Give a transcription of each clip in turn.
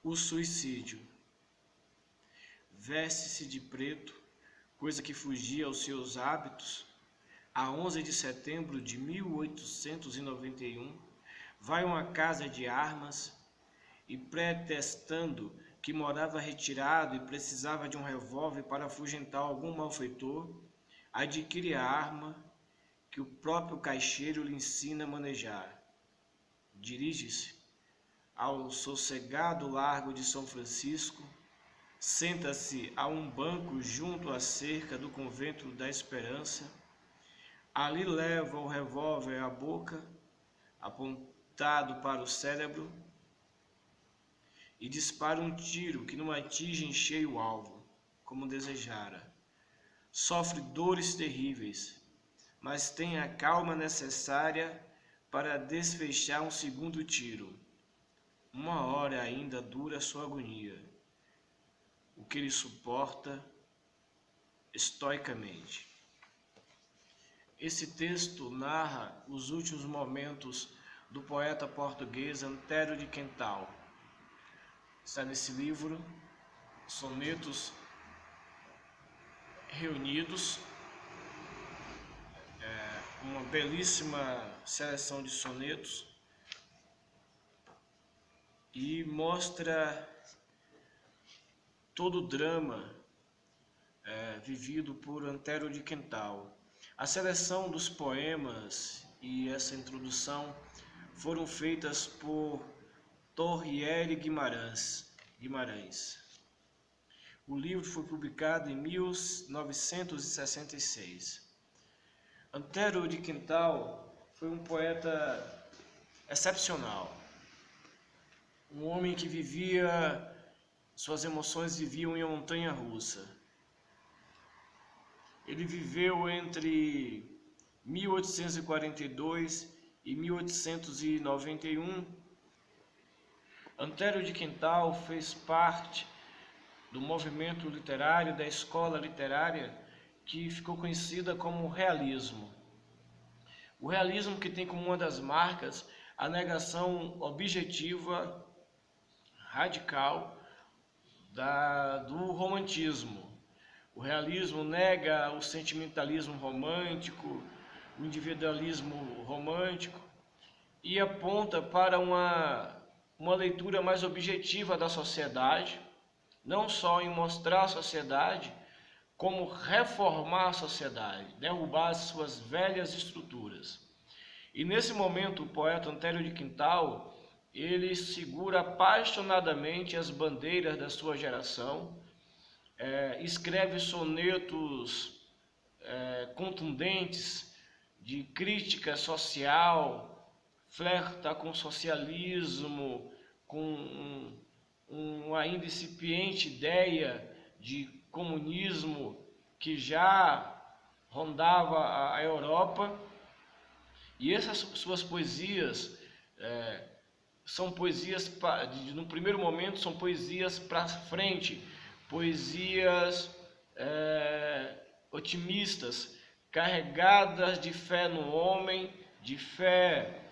o suicídio. Veste-se de preto, coisa que fugia aos seus hábitos. A 11 de setembro de 1891, vai a uma casa de armas e, pretextando que morava retirado e precisava de um revólver para afugentar algum malfeitor, adquire a arma que o próprio caixeiro lhe ensina a manejar. Dirige-se ao sossegado largo de São Francisco, senta-se a um banco junto à cerca do Convento da Esperança. Ali leva o revólver à boca, apontado para o cérebro, e dispara um tiro que não atinge em cheio o alvo, como desejara. Sofre dores terríveis, mas tem a calma necessária para desfechar um segundo tiro. 1 hora ainda dura sua agonia, o que ele suporta estoicamente. Esse texto narra os últimos momentos do poeta português Antero de Quental. Está nesse livro, Sonetos Reunidos, uma belíssima seleção de sonetos, e mostra todo o drama vivido por Antero de Quental. A seleção dos poemas e essa introdução foram feitas por Torriere Guimarães. O livro foi publicado em 1966. Antero de Quental foi um poeta excepcional, um homem que suas emoções viviam em uma montanha russa. Ele viveu entre 1842 e 1891. Antero de Quental fez parte do movimento literário, da escola literária, que ficou conhecida como realismo. O realismo que tem como uma das marcas a negação objetiva, radical, do romantismo. O realismo nega o sentimentalismo romântico, o individualismo romântico, e aponta para uma leitura mais objetiva da sociedade, não só em mostrar a sociedade, como reformar a sociedade, derrubar as suas velhas estruturas. E nesse momento o poeta Antero de Quental, ele segura apaixonadamente as bandeiras da sua geração, escreve sonetos contundentes de crítica social, flerta com o socialismo, com uma ainda incipiente ideia de comunismo que já rondava a Europa. E essas suas poesias são poesias, no primeiro momento, são poesias para frente, poesias otimistas, carregadas de fé no homem, de fé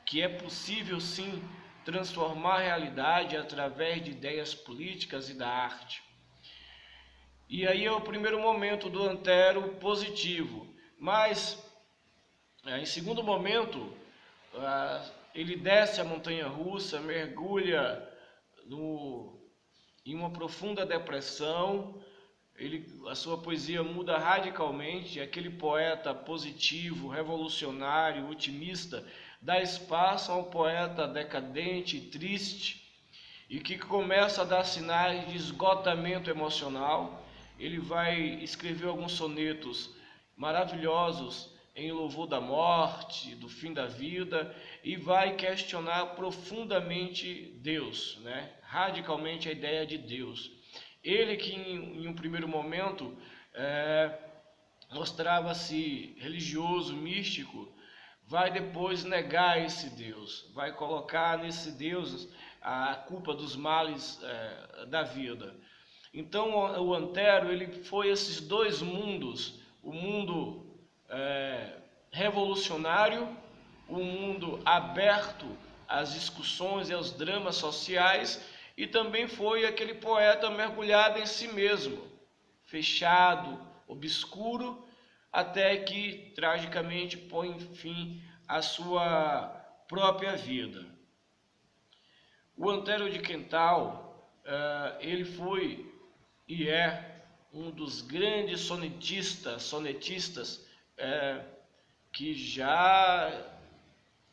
que é possível sim transformar a realidade através de ideias políticas e da arte. E aí é o primeiro momento do Antero positivo, mas em segundo momento ele desce a montanha russa, mergulha em uma profunda depressão. A sua poesia muda radicalmente. Aquele poeta positivo, revolucionário, otimista, dá espaço a um poeta decadente, triste, e que começa a dar sinais de esgotamento emocional. Ele vai escrever alguns sonetos maravilhosos em louvor da morte, do fim da vida, e vai questionar profundamente Deus, radicalmente a ideia de Deus. Ele que em um primeiro momento mostrava-se religioso, místico, vai depois negar esse Deus, vai colocar nesse Deus a culpa dos males da vida. Então o Antero, ele foi esses dois mundos, o mundo revolucionário, o mundo aberto às discussões e aos dramas sociais, e também foi aquele poeta mergulhado em si mesmo, fechado, obscuro, até que tragicamente põe fim à sua própria vida. O Antero de Quental, ele foi e é um dos grandes sonetistas que já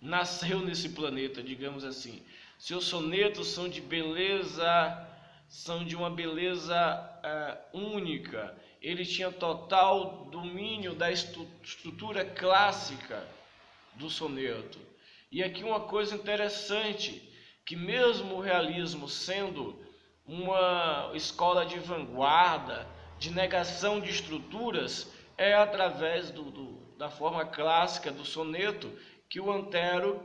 nasceu nesse planeta, digamos assim. Seus sonetos são de beleza, são de uma beleza única. Ele tinha total domínio da estrutura clássica do soneto. E aqui uma coisa interessante, que mesmo o realismo sendo uma escola de vanguarda, de negação de estruturas, é através da forma clássica do soneto que o Antero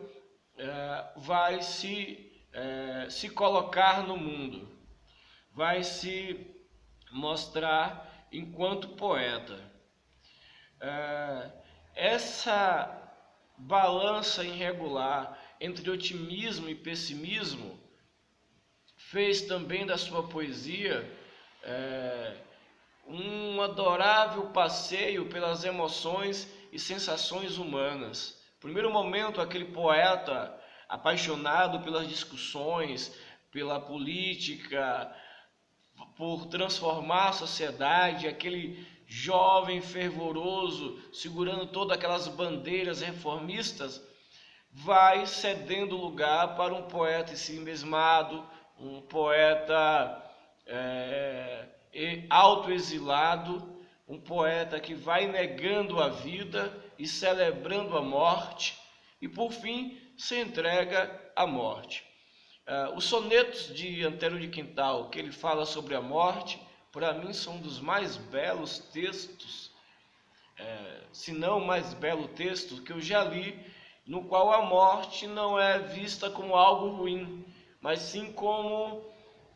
vai se colocar no mundo, vai se mostrar enquanto poeta. Essa balança irregular entre otimismo e pessimismo fez também da sua poesia um adorável passeio pelas emoções e sensações humanas. No primeiro momento, aquele poeta apaixonado pelas discussões, pela política, por transformar a sociedade, aquele jovem fervoroso segurando todas aquelas bandeiras reformistas, vai cedendo lugar para um poeta ensimesmado, um poeta autoexilado, um poeta que vai negando a vida e celebrando a morte, e por fim se entrega à morte. Os sonetos de Antero de Quental, que ele fala sobre a morte, para mim são um dos mais belos textos, se não o mais belo texto que eu já li, no qual a morte não é vista como algo ruim, mas sim como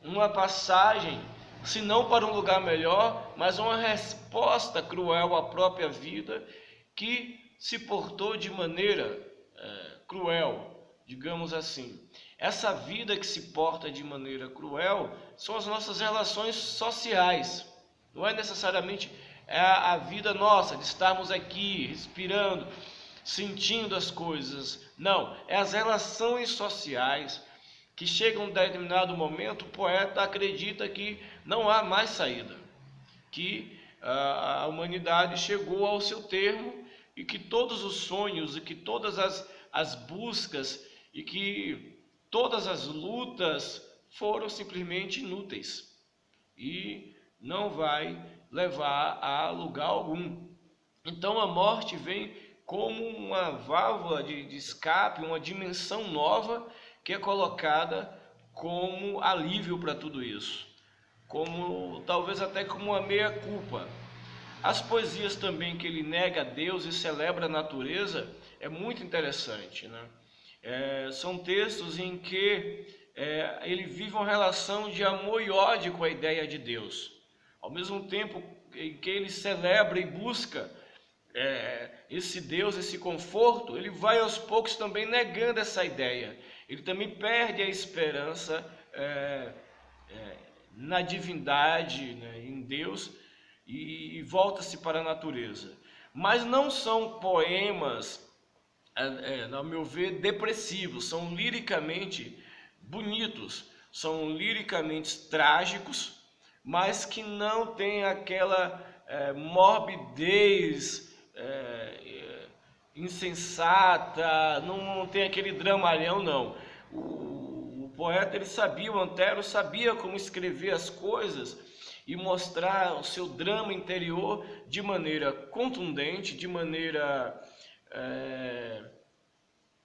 uma passagem, se não para um lugar melhor, mas uma resposta cruel à própria vida, que se portou de maneira cruel, digamos assim. Essa vida que se porta de maneira cruel são as nossas relações sociais. Não é necessariamente a vida nossa, de estarmos aqui, respirando, sentindo as coisas. Não, é as relações sociais que chegam a um determinado momento, o poeta acredita que não há mais saída, que a humanidade chegou ao seu termo e que todos os sonhos e que todas as buscas e que todas as lutas foram simplesmente inúteis e não vai levar a lugar algum. Então a morte vem como uma válvula de escape, uma dimensão nova que é colocada como alívio para tudo isso, como talvez até como uma meia-culpa. As poesias também que ele nega a Deus e celebra a natureza é muito interessante, né? São textos em que ele vive uma relação de amor e ódio com a ideia de Deus, ao mesmo tempo em que ele celebra e busca esse Deus, esse conforto, ele vai aos poucos também negando essa ideia. Ele também perde a esperança na divindade, né, em Deus, e volta-se para a natureza. Mas não são poemas, ao meu ver, depressivos, são liricamente bonitos, são liricamente trágicos, mas que não tem aquela morbidez insensata, não tem aquele dramalhão, não. O poeta, ele sabia, o Antero sabia como escrever as coisas e mostrar o seu drama interior de maneira contundente, de maneira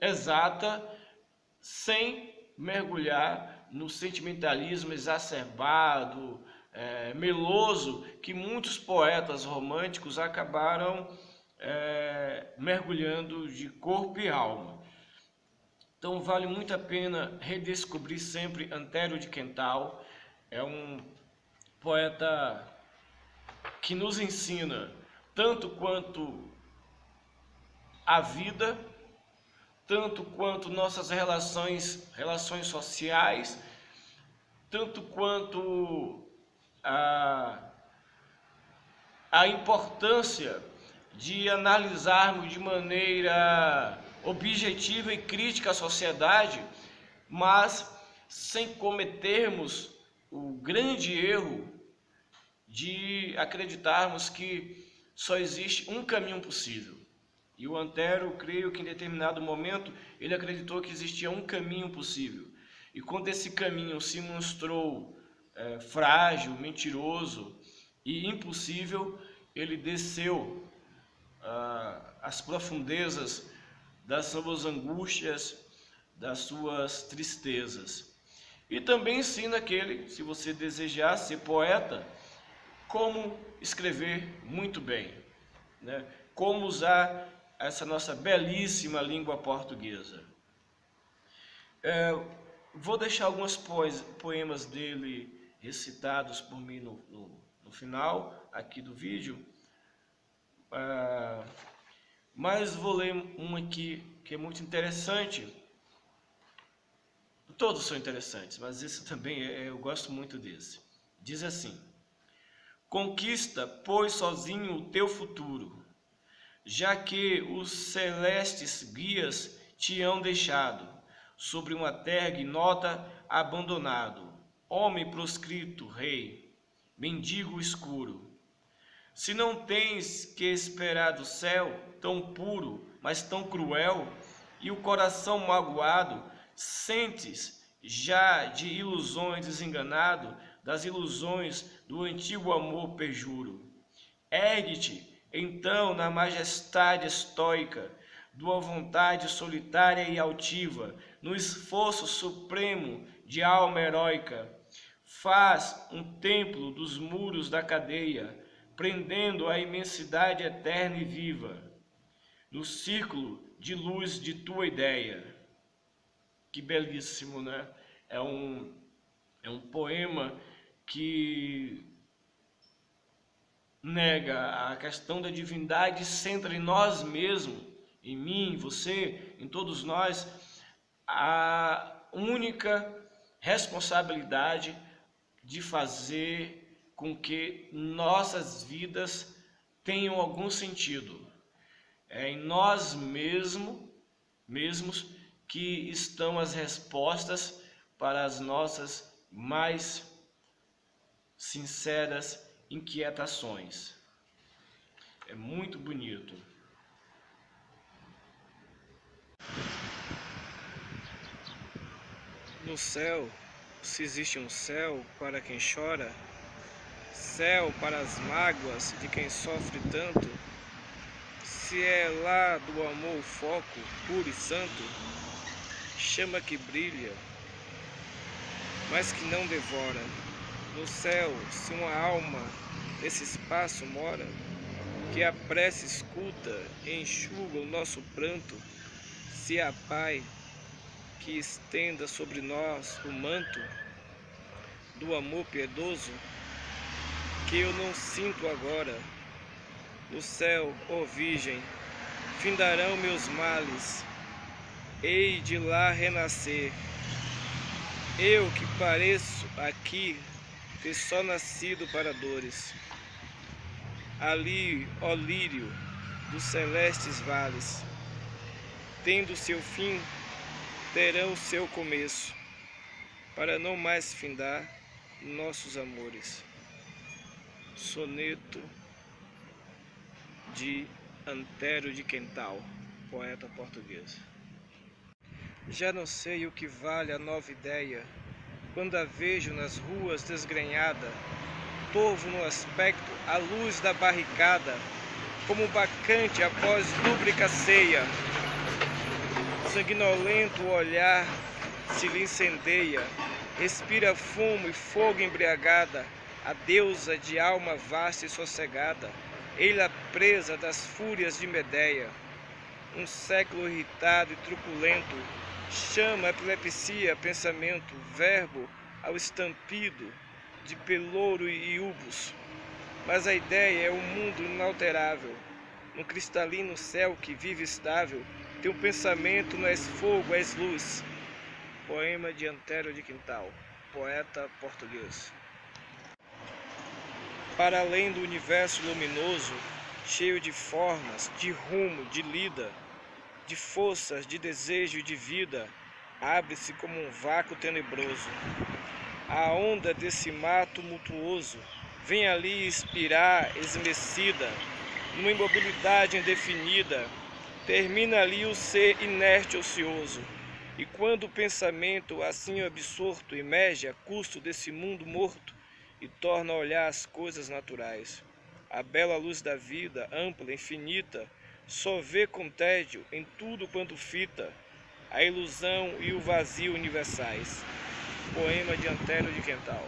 exata, sem mergulhar no sentimentalismo exacerbado, meloso, que muitos poetas românticos acabaram mergulhando de corpo e alma. Então vale muito a pena redescobrir sempre Antero de Quental. É um poeta que nos ensina tanto quanto a vida, tanto quanto nossas relações sociais, tanto quanto a importância de analisarmos de maneira objetiva e crítica a sociedade, mas sem cometermos o grande erro de acreditarmos que só existe um caminho possível. E o Antero, creio que em determinado momento, ele acreditou que existia um caminho possível. E quando esse caminho se mostrou frágil, mentiroso e impossível, ele desceu às profundezas das suas angústias, das suas tristezas. E também ensina aquele, se você desejar ser poeta, como escrever muito bem, né? Como usar essa nossa belíssima língua portuguesa. Vou deixar alguns poemas dele recitados por mim no final aqui do vídeo, mas vou ler um aqui que é muito interessante. Todos são interessantes, mas esse também eu gosto muito desse. Diz assim: conquista, pois, sozinho o teu futuro, já que os celestes guias te hão deixado sobre uma terra ignota abandonado, homem proscrito, rei, mendigo escuro. Se não tens que esperar do céu, tão puro, mas tão cruel, e o coração magoado, sentes já de ilusões desenganado, das ilusões do antigo amor perjuro. Ergue-te, então, na majestade estoica, tua vontade solitária e altiva, no esforço supremo de alma heróica. Faz um templo dos muros da cadeia, prendendo a imensidade eterna e viva, no círculo de luz de tua ideia. Que belíssimo, né? É um poema que nega a questão da divindade, centra em nós mesmos, em mim, em você, em todos nós, a única responsabilidade de fazer com que nossas vidas tenham algum sentido. É em nós mesmos que estão as respostas para as nossas mais sinceras inquietações. É muito bonito. No céu, se existe um céu para quem chora, céu para as mágoas de quem sofre tanto, se é lá do amor o foco puro e santo, chama que brilha, mas que não devora. No céu, se uma alma nesse espaço mora, que a prece escuta e enxuga o nosso pranto, se há Pai que estenda sobre nós o manto do amor piedoso, que eu não sinto agora. No céu, ó Virgem, findarão meus males, hei de lá renascer. Eu que pareço aqui ter só nascido para dores. Ali, ó lírio dos celestes vales, tendo seu fim, terão seu começo, para não mais findar nossos amores. Soneto de Antero de Quental, poeta português. Já não sei o que vale a nova ideia, quando a vejo nas ruas desgrenhada, torvo no aspecto a luz da barricada, como um bacante após lúbrica ceia. Sanguinolento o olhar se lhe incendeia, respira fumo e fogo embriagada, a deusa de alma vasta e sossegada, ei-la presa das fúrias de Medeia. Um século irritado e truculento chama a epilepsia pensamento, verbo ao estampido de pelouro e ubus. Mas a ideia é um mundo inalterável, num cristalino céu que vive estável, teu pensamento não és fogo, és luz. Poema de Antero de Quental. poeta português. Para além do universo luminoso, cheio de formas, de rumo, de lida, de forças, de desejo e de vida, abre-se como um vácuo tenebroso. A onda desse mar tumultuoso vem ali expirar esmecida, numa imobilidade indefinida, termina ali o ser inerte ocioso. E quando o pensamento assim absorto emerge a custo desse mundo morto e torna a olhar as coisas naturais, a bela luz da vida, ampla, infinita, só vê com tédio em tudo quanto fita a ilusão e o vazio universais. Poema de Antero de Quental.